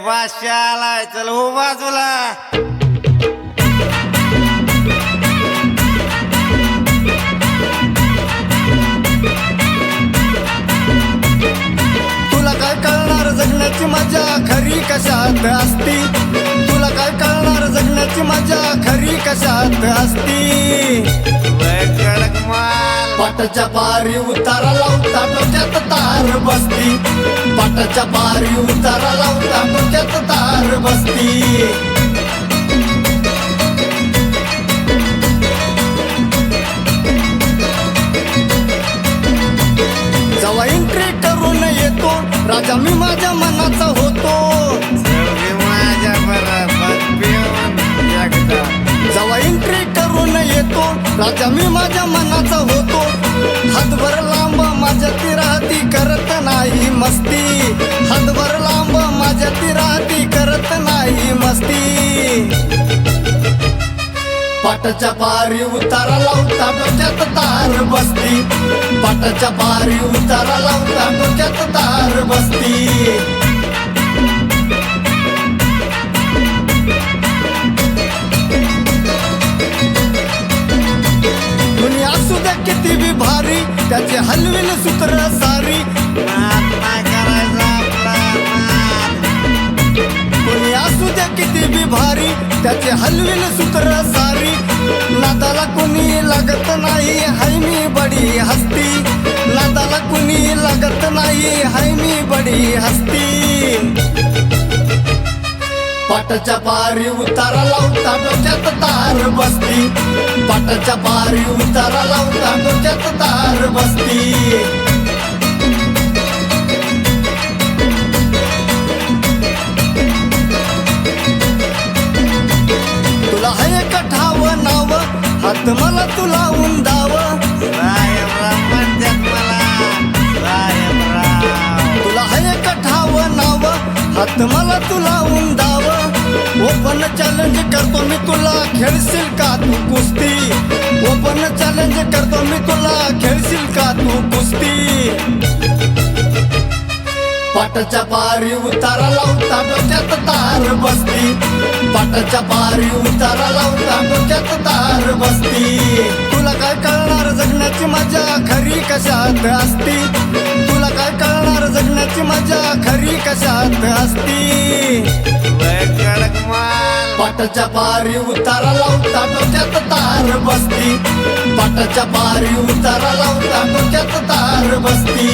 बादशाह आलाय, चल हो बाजूला. तुला काय कळणार जगण्याची मजा खरी कशात असती. तुला काय कळणार जगण्याची मजा खरी कशात असती. लय कडक माल. पाटाच्या पारी उतारा लावता डोक्यात तार बसती. पाटाच्या पारी उतारा लावता डोक्यात तार बसती. जेव्हा एंट्री करून येतो राजा मी माझ्या मनाचा होतो. चल माझ्या बरोबर पिऊन एकदा. जेव्हा एंट्री करून येतो राजा मी माझ्या मनाचा होतो. हातभर लांब माझ्या ती राहती करत नाही मस्ती. हातभर लांब माझ्या ती राहती करत नाही मस्ती. पाटाच्या पारी उतारा लावता डोक्यात तार बसती. पाटाच्या पारी उतारा लावता डोक्यात तार बसती. दुनिया सुद्धा किती बी भारी त्याचे हलविल सूत्र सारी. नाद नाही करायचा आपला नाद. दुनिया सुद्धा किती बी भारी त्याचे हलविल सूत्र सारी. नादाला कुणी लागत नाही हाय मी बडी हस्ती. नादाला कुणी लागत नाही हाय मी बडी हस्ती. पाटाच्या पारी उतारा लावता डोक्यात तार बसती. पाटाच्या पारी उतारा लावता डोक्यात तार बसती. तुला हाय कठाव नाव हात मला तुला उंदाव. साहेबराव म्हणतात मला साहेबराव. तुला हाय कठाव नाव हात मला तुला उंदाव. ओपन चॅलेंज करतो मी तुला खेळशील का तू कुस्ती. ओपन चॅलेंज करतो मी तुला खेळशील का तू कुस्ती. पाटाच्या पारी उतारा लावता डोक्यात तार बसती. पाटाच्या पारी उतारा लावता डोक्यात तार बसती. तुला काय कळणार जगण्याची मजा खरी कशात असती. तुला काय कळणार जगण्याची मजा खरी कशात असती. लय कडक माल. पाटाच्या पारी उतारा लावता डोक्यात तार बसती. पाटाच्या पारी उतारा लावता डोक्यात तार बसती.